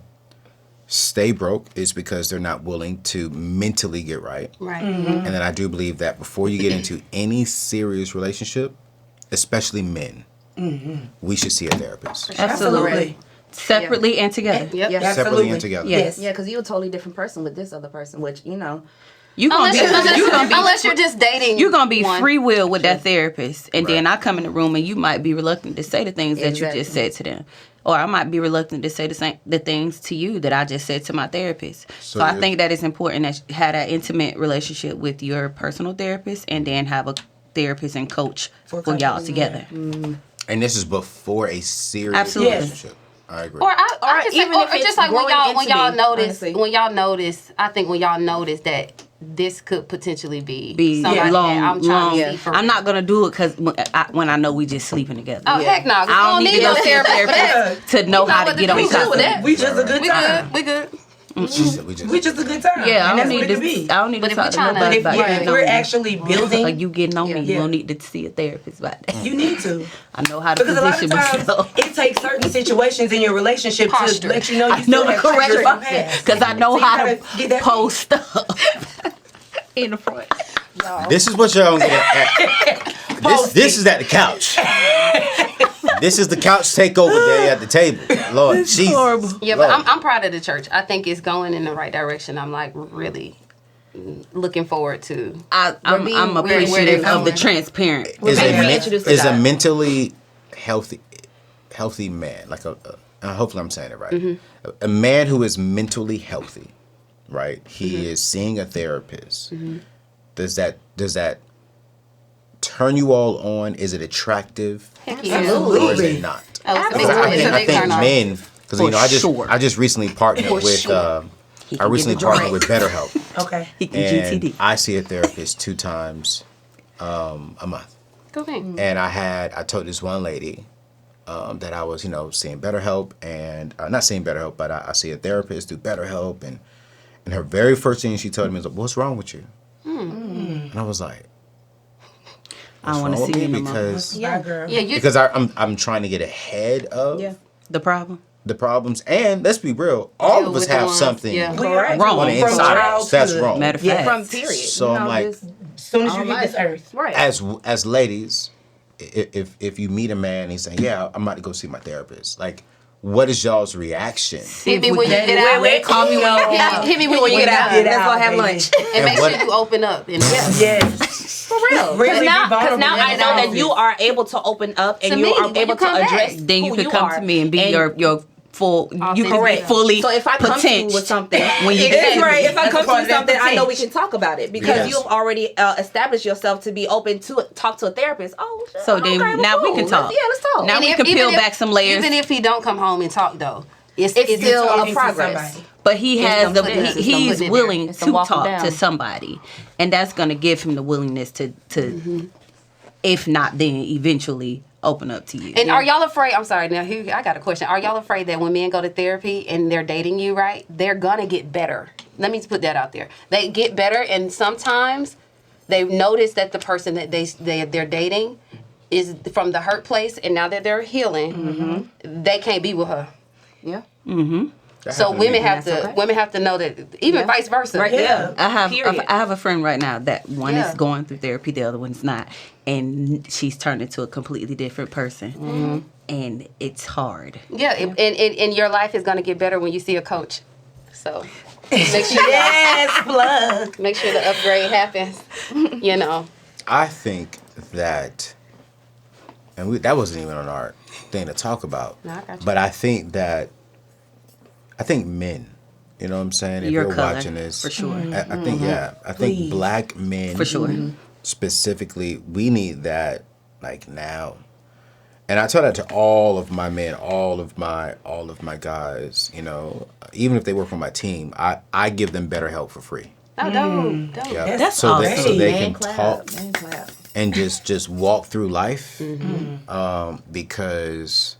stay broke is because they're not willing to mentally get right. Right. And then I do believe that before you get into any serious relationship, especially men, we should see a therapist. Absolutely. Separately and together. Yep. Yeah. Separately and together. Yes. Yeah, because you're a totally different person with this other person, which, you know. You gonna Unless you're just dating. You're gonna be one. free will with that therapist, and then I come in the room and you might be reluctant to say the things that you Exactly. just said to them, or I might be reluctant to say the things to you that I just said to my therapist. So I if- think that it's important that you have that intimate relationship with your personal therapist, and then have a therapist and coach for y'all together. And this is before a serious Absolutely. relationship. I agree. Or I just even say, if or it's just like when growing y'all into notice honestly. I think when y'all notice that this could potentially be somebody long. that I'm trying to see for I'm real. not gonna do it because when I know we just sleeping together. Oh heck no! 'Cause I don't we need no to go see a therapist for that. therapist to know how to get on we top good with of that. it. We just a good We time. good. We good. We We just a good time. Yeah, and I that's don't what need it could be. to. I don't need But to if we talk to tryna- nobody If about we're, getting on we're me. actually building, Like you getting on me, you Yeah. don't need to see a therapist about that. you need to. I know how to Because a lot position of times myself. it takes certain situations in your relationship Posture. to let you know you I still know the have correct triggers in the function past. because I know So you how gotta to get that- post up in the front. This is what y'all get at. This is at the couch. This is the couch takeover day at the table. Lord Jesus. horrible. Yeah, but Lord. I'm proud of the church. I think it's going in the right direction. I'm like really looking forward to. I'm where appreciative they're of the going. transparent. Is being a, reintroduced to is a God. mentally healthy man, like hopefully I'm saying it right. A man who is mentally healthy, right? He is seeing a therapist. Does that turn you all on? Is it attractive? Heck yeah. Or is it not? Oh, it's a big, Because it's a I big think turn on. men, because you know, sure. I just recently partnered with I recently partnered with BetterHelp, Okay. He can and GTD. I see a therapist 2 times a month. Go ahead. And I told this one lady that I was, seeing BetterHelp, and not seeing BetterHelp, but I see a therapist do BetterHelp, and her very first thing she told me was, "What's wrong with you?" And I was like, I want to "What's see wrong you with no me?" more. Because Yeah, girl. Yeah, you. because I'm trying to get ahead of The problem. the problems, and let's be real, all Deal of us with the have ones- something yeah. Correct. on the From inside. childhood. That's wrong. Matter of Yeah. fact. From period. So I'm like, As soon as you All hit this life. earth. Right. as ladies, if you meet a man and he's saying, yeah, I'm about to go see my therapist, like, what is y'all's reaction? Hit me when you get out. Wait, call me when Hit me when you get out. Get Let's go out, have baby. lunch. And make what- sure you open up. And Yes. For real. Really be Because vulnerable now in I the know that office. you are able to open up and To you me, are when able you come to address back. Then you who could you come are. to me and be And your full. You can be Correct. fully. So if I come to you with something, when you it's get right. If I That's come to part you of that something, I know we potential. can talk about it because Yes. you've already established yourself to be open to talk to a therapist. Oh, shit. So okay, then well, now we cool. can talk. Let's talk. Now And we if- can even peel if- back some layers. Even if he don't come home and talk though, it's It's still talking a to progress. somebody. But he has the the putting it- it's the he's putting it willing there. It's the to walking talk down. to somebody, and that's gonna give him the willingness to if not then eventually open up to you. And are y'all afraid? I'm sorry. Now, here, I got a question. Are y'all afraid that when men go to therapy and they're dating you, right, they're gonna get better? Let me put that out there. They get better, and sometimes they notice that the person that they're dating is from the hurt place, and now that they're healing, they can't be with her. Yeah. That So happened to me. women have that's to okay. know that, even Yeah. vice versa. Right. Yeah. I have Period. I have a friend right now that one Yeah. is going through therapy, the other one's not, and she's turned into a completely different person, and it's hard. Yeah, and your life is gonna get better when you see a coach. So make sure Yes, plug. make sure the upgrade happens. You know. I think that, and that wasn't even on our thing to talk about. No, I got you. But I think men, you know what I'm saying? If Your you're color, watching this, for sure. I think I think Please. black men, For sure. specifically, we need that like now. And I tell that to all of my men, all of my guys. You know, even if they work on my team, I give them better help for free. Oh, dope. Yeah. That's so awesome. so they Man can clap. talk Man clap. and just walk through life, because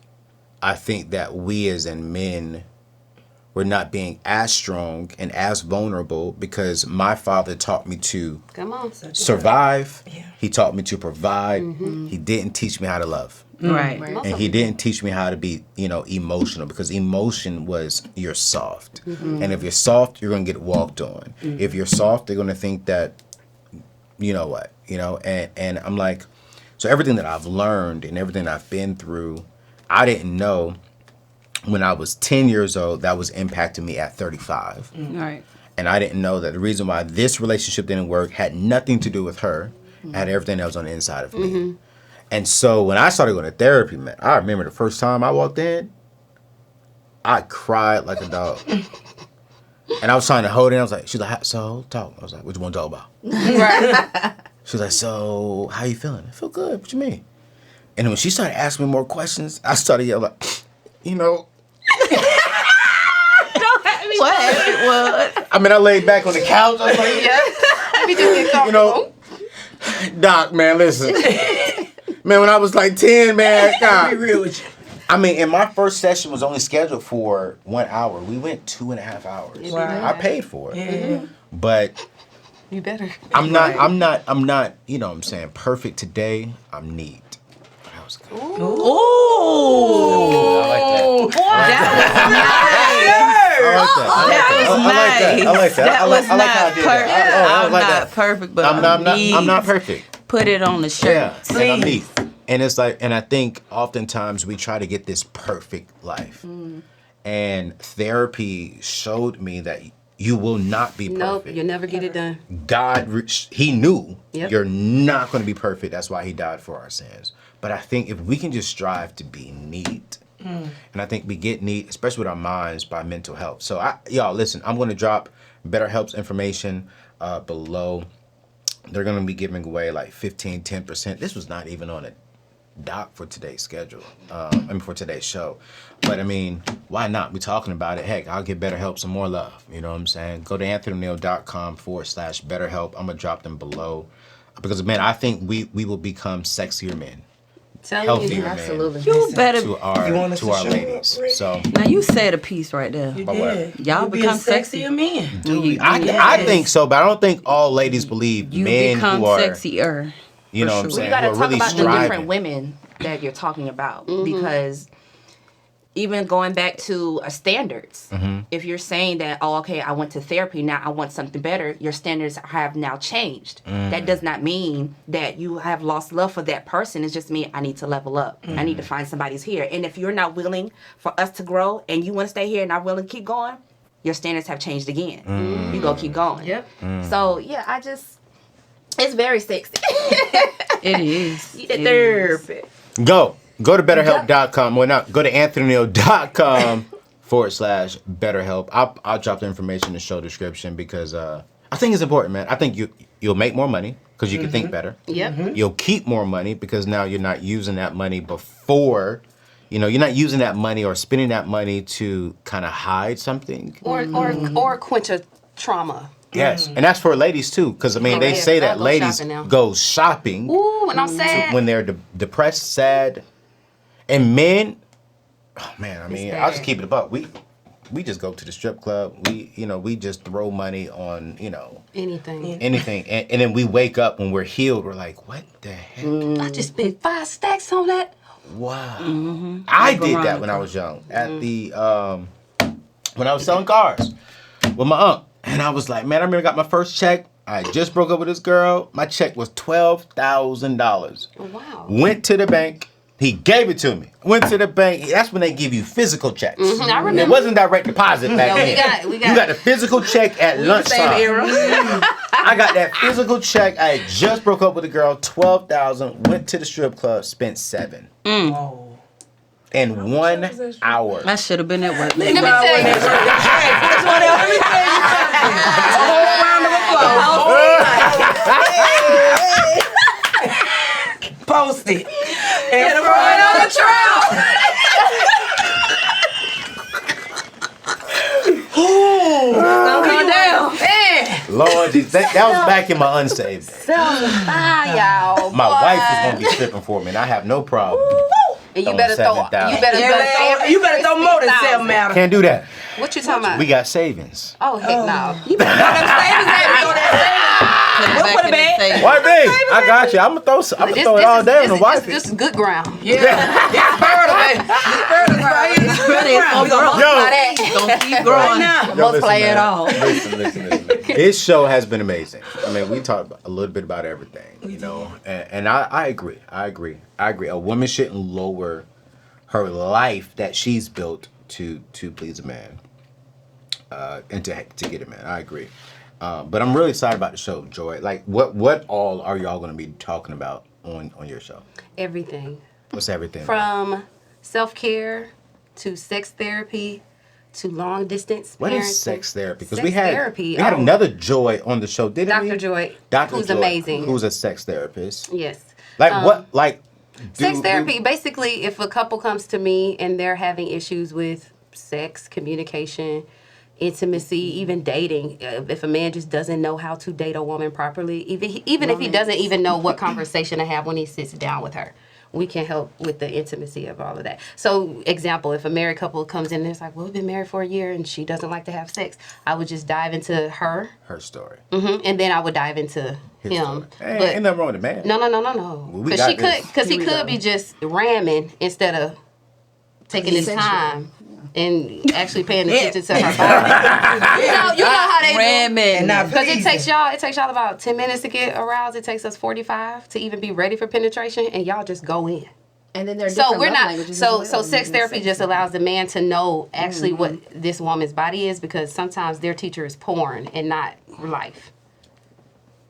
I think that we as in men, we're not being as strong and as vulnerable because my father taught me to Come on. survive. Yeah. He taught me to provide. He didn't teach me how to love. Right. And he didn't teach me how to be, emotional, because emotion was you're soft. And if you're soft, you're going to get walked on. If you're soft, they're going to think that, you know what, and I'm like, so everything that I've learned and everything I've been through, I didn't know when I was 10 years old that was impacting me at 35. Right. And I didn't know that the reason why this relationship didn't work had nothing to do with her. It had everything that was on the inside of me. And so when I started going to therapy, man, I remember the first time I walked in, I cried like a dog. And I was trying to hold it. I was like, she's like, so talk. I was like, what you want to talk about? Right. She was like, so how you feeling? I feel good. What you mean? And then when she started asking me more questions, I started yelling, What? I mean, I laid back on the couch. I was like, Yeah. We just get comfortable. Doc, man, listen. Man, when I was like 10, man, God. Be real with you. I mean, and my first session was only scheduled for 1 hour. We went 2.5 hours. Right. I paid for it. Yeah. But You better. I'm not, you know what I'm saying, perfect today. I'm neat. That was good. Ooh. I like that. That was nice. I like that. That I was like not how I did perfect. that. I I'm like not that. perfect, but I'm not perfect. Put it on the shirt. Yeah, and I'm neat. Please. And it's like, and I think oftentimes we try to get this perfect life. And therapy showed me that you will not be Nope, perfect. you'll never get it done. God, he knew Yep. you're not going to be perfect. That's why he died for our sins. But I think if we can just strive to be neat, and I think we get neat, especially with our minds, by mental health. So y'all, listen, I'm going to drop BetterHelp's information below. They're going to be giving away like 10%. This was not even on a doc for today's schedule, for today's show. But I mean, why not? We're talking about it. Heck, I'll give BetterHelp some more love. You know what I'm saying? Go to anthonyoneal.com/BetterHelp. I'm going to drop them below. Because, man, I think we will become sexier men. Healthier men. Absolutely. You better. To our want us to show ladies. up, Rick? So Now you said a piece right there. You But what? did. Y'all You become being sexier men. I think so, but I don't think all ladies believe You men become who are, sexier. you know what I'm sure. saying, You got to who are talk really about the striving. different women that you're talking about because even going back to standards. If you're saying that, oh, okay, I went to therapy, now I want something better, your standards have now changed. That does not mean that you have lost love for that person. It's just me, I need to level up. I need to find somebody's here. And if you're not willing for us to grow and you want to stay here and not willing to keep going, your standards have changed again. You go keep going. Yep. So, yeah, it's very sexy. It is. Therapy. Go to BetterHelp.com. Well, not go to AnthonyNeal.com/BetterHelp. I'll drop the information in the show description because I think it's important, man. I think you'll make more money because you can think better. Yep. You'll keep more money because now you're not using that money before. You're not using that money or spending that money to kind of hide something. Or quench a trauma. Yes, and that's for ladies too, because I mean they yeah, say I'll that go ladies shopping now. go shopping Ooh, when I'm sad. when they're depressed, sad, and men. Oh man, I mean I'll just keep it above. We just go to the strip club. We just throw money on Anything. anything, and then we wake up when we're healed. We're like, what the heck? I just spent 5 stacks on that. Wow. I did that when I was young at the when I was selling cars with my aunt. And I was like, man, I remember I got my first check. I just broke up with this girl. My check was $12,000. Oh, wow. Went to the bank. He gave it to me. Went to the bank. That's when they give you physical checks. I remember. It wasn't direct deposit back No, then. we got You got the physical check at lunchtime. I got that physical check. I had just broke up with a girl, $12,000. Went to the strip club, spent $7,000. Oh. In 1 hour. I should have been at work. Let me tell you. Post it. And Throw it on the trail. Come down. Man. Lord, that was back in my unsaved days. Bye, y'all. My boy. wife is gonna be stripping for me, and I have no problem. And you better throw. you better throw more than $7,000. Can't do that. What you talking about? We got savings. Oh heck no. You better throw them savings at me. We'll put it back. Wife, I got you. I'm gonna throw it all down on the wife. This is good ground. Yeah. It's fertile, baby. It's fertile. We gonna multiply that. Gonna keep growing. now. Multiply it all. Listen. This show has been amazing. I mean, we talked a little bit about everything, and I agree. I agree. A woman shouldn't lower her life that she's built to please a man, and to get a man. I agree. But I'm really excited about the show, Joy. Like, what all are y'all going to be talking about on your show? Everything. What's everything? From self-care to sex therapy to long distance parenting. What is sex therapy? Because Sex we had therapy, another Joy on the show, didn't we? Dr. Joy, Dr. who's Joy, amazing. Who's a sex therapist. Yes. Like what? Like Sex therapy, basically, if a couple comes to me and they're having issues with sex, communication, intimacy, even dating, if a man just doesn't know how to date a woman properly, even if he doesn't even know what conversation to have when he sits down with her, we can help with the intimacy of all of that. So, example, if a married couple comes in and it's like, well, we've been married for a year and she doesn't like to have sex, I would just dive into her story. and then I would dive into His him. story. Ain't nothing wrong with the man. No. Well, we Because got he could be just ramming instead of taking his time and actually paying attention to her body. you know how they Ramming. because it takes y'all about 10 minutes to get aroused. It takes us 45 to even be ready for penetration, and y'all just go in. And then there's So we're not. So sex therapy just allows the man to know actually what this woman's body is, because sometimes their teacher is porn and not life.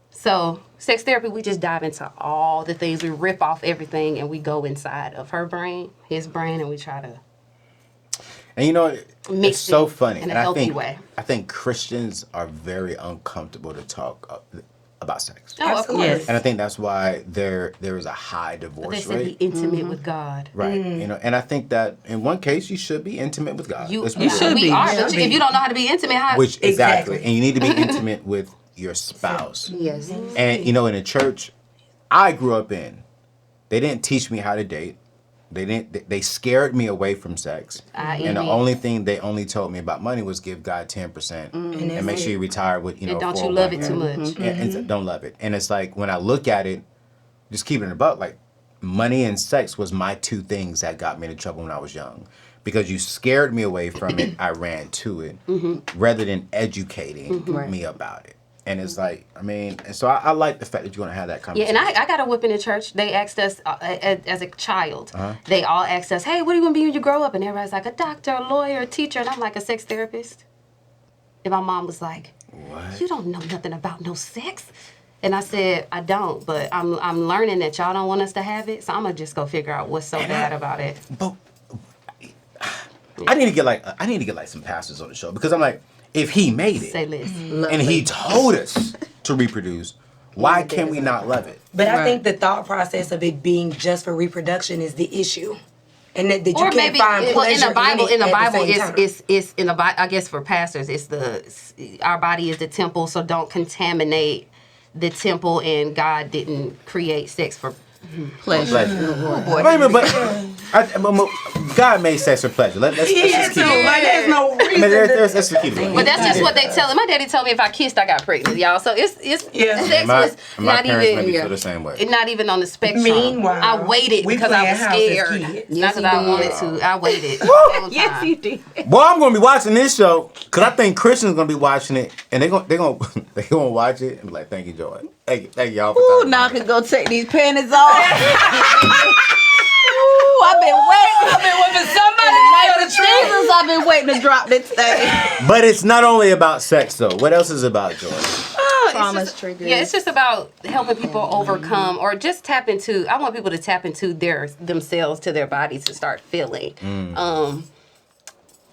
So sex therapy, we just dive into all the things. We rip off everything and we go inside of her brain, his brain, and we try to. And you know, it's Mix so it funny. in a And healthy way. I think Christians are very uncomfortable to talk about sex. Oh, of course. Yes. And I think that's why there is a high They divorce said be rate. intimate with God. Right. And I think that in one case you should be intimate with God. You Let's be should real. we be. are. Yeah. But if you don't know how to be intimate, how? Which exactly. Exactly. And you need to be intimate with your spouse. Yes. And in the church I grew up in, they didn't teach me how to date. They scared me away from sex. And the only thing they only told me about money was give God 10% and make sure you retire with, And don't you love it too 401k. much? And don't love it. And it's like, when I look at it, just keep it in the butt, like money and sex was my two things that got me into trouble when I was young. because you scared me away from it, I ran to it rather than educating me about it. And it's like, I mean, and so I like the fact that you're going to have that Yeah, conversation. and I got a whooping in church. They asked us as a child. They all asked us, "Hey, what are you gonna be when you grow up?" And everybody's like, "A doctor, a lawyer, a teacher," and I'm like, "A sex therapist." And my mom was like, "What? You don't know nothing about no sex." And I said, "I don't, but I'm learning that y'all don't want us to have it, so I'm gonna just go figure out what's so bad about it." But I need to get like some pastors on the show, because I'm like, if he made it Say less. and he told us to reproduce, why can we not love it? But I think the thought process of it being just for reproduction is the issue, and that you Or can't maybe, find well, pleasure in the Bible, in the Bible, it's in the Bible. I guess for pastors, it's our body is the temple, so don't contaminate the temple. And God didn't create sex for Pleasure. Oh boy. Wait a minute, but God made sex for pleasure. Let's just keep it. Like there's no reason. Let's just keep it. But that's just what they tell him. My daddy told me if I kissed, I got pregnant, y'all. So it's Yeah. sex My was not parents maybe even feel the same way. not even on the spectrum. Meanwhile, I waited we because I playing was house as scared, kids. not because I wanted to. I waited. Yes, you did. Boy, I'm gonna be watching this show because I think Christians gonna be watching it, and they gonna watch it and be like, "Thank you, Joy. Thank y'all for Ooh, talking now I about can it." go take these panties off. Ooh, I've been waiting for somebody. Jesus, I've been waiting to drop this thing. But it's not only about sex though. What else is it about, Joy? Trauma's triggers. Yeah, it's just about helping people overcome or just tap into. I want people to tap into themselves, to their bodies, to start feeling.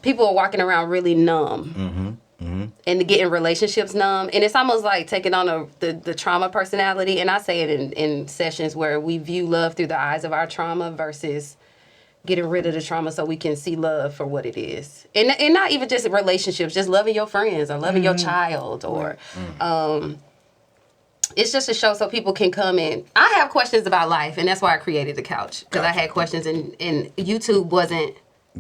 People are walking around really numb. And to get in relationships numb, and it's almost like taking on the trauma personality. And I say it in sessions where we view love through the eyes of our trauma versus getting rid of the trauma so we can see love for what it is. And not even just relationships, just loving your friends or loving your child or it's just a show so people can come in. I have questions about life, and that's why I created the couch, because I had questions and YouTube wasn't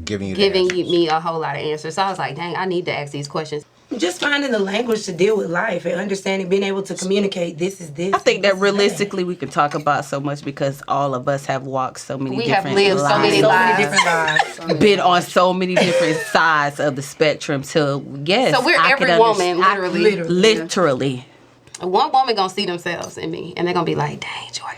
Giving me a whole lot of answers. So I was like, dang, I need to ask these questions. Just finding the language to deal with life and understanding, being able to communicate. This is this. I think that realistically we can talk about so much because all of us have walked so many We have different lived lives. so many lives. different lives. Been on so many different sides of the spectrum. So yes, So we're I every could woman, literally. literally. One woman gonna see themselves in me, and they're gonna be like, dang, Joy,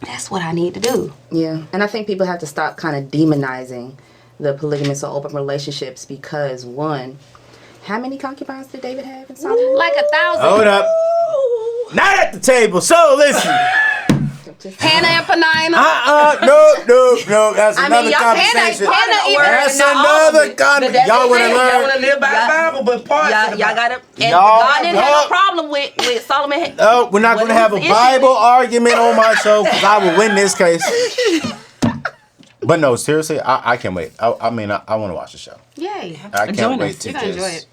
that's what I need to do. Yeah, and I think people have to stop kind of demonizing the polygamous or open relationships because, one, how many concubines did David have in Solomon? Like 1,000. Hold up. Not at the table. So listen. Hannah and Penina. No. That's another conversation. That's another conversation. Y'all want to Y'all learn? want to live by the Bible, but parts of the Y'all got Bible. to. And Y'all- God didn't have y'all- no problem with Solomon. Oh, we're not going to have a Bible argument on my show because I will win this case. But no, seriously, I can't wait. I mean, I want to watch the show. Yay. I can't Join wait us. to You're gonna enjoy just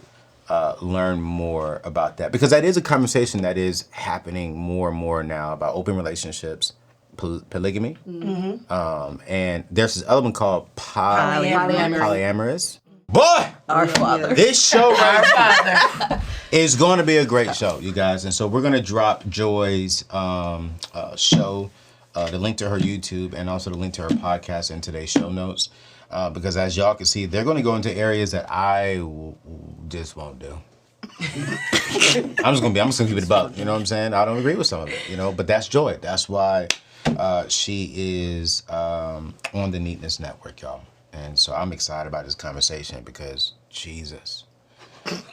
learn more about that, because that is a conversation that is happening more and more now about open relationships, polygamy, and there's this other one called polyamorous. Boy, Our Father. this show right is going to be a great show, you guys, and so we're going to drop Joy's show. The link to her YouTube and also the link to her podcast in today's show notes, because as y'all can see, they're going to go into areas that I just won't do. I'm just gonna keep it about. You know what I'm saying? I don't agree with some of it, but that's Joy. That's why she is on the Neatness Network, y'all. And so I'm excited about this conversation because Jesus. I've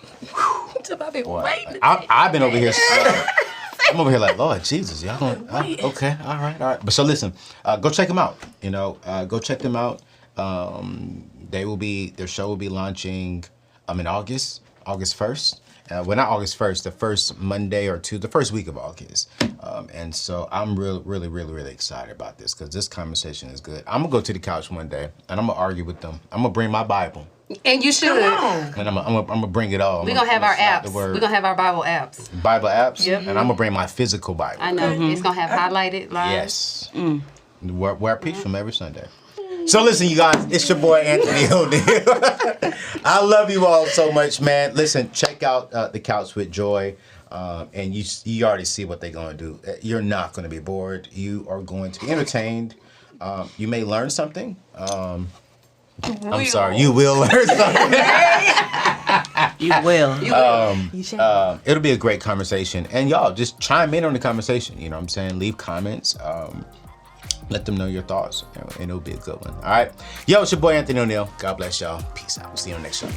been over here. I'm over here like, Lord Jesus, y'all going, okay, all right. But so listen, go check them out. Go check them out. Their show will be launching in August 1st. Well, not August 1st, the first Monday or the first week of August. And so I'm really excited about this because this conversation is good. I'm going to go to the couch one day and I'm going to argue with them. I'm going to bring my Bible. And you should. And I'm gonna bring it all. We're going to have our apps. We're going to have our Bible apps. Bible apps? Yep. And I'm going to bring my physical Bible. I know. It's going to have highlighted lines. Yes. Wear peace from every Sunday. So listen, you guys, it's your boy Anthony O'Neal. I love you all so much, man. Listen, check out The Couch with Joy. And you already see what they're going to do. You're not going to be bored. You are going to be entertained. You may learn something. I'm sorry, you will learn something. You will. It'll be a great conversation. And y'all, just chime in on the conversation. You know what I'm saying? Leave comments. Let them know your thoughts. And it'll be a good one. All right. Yo, it's your boy, Anthony ONeal. God bless y'all. Peace out. We'll see you on the next show.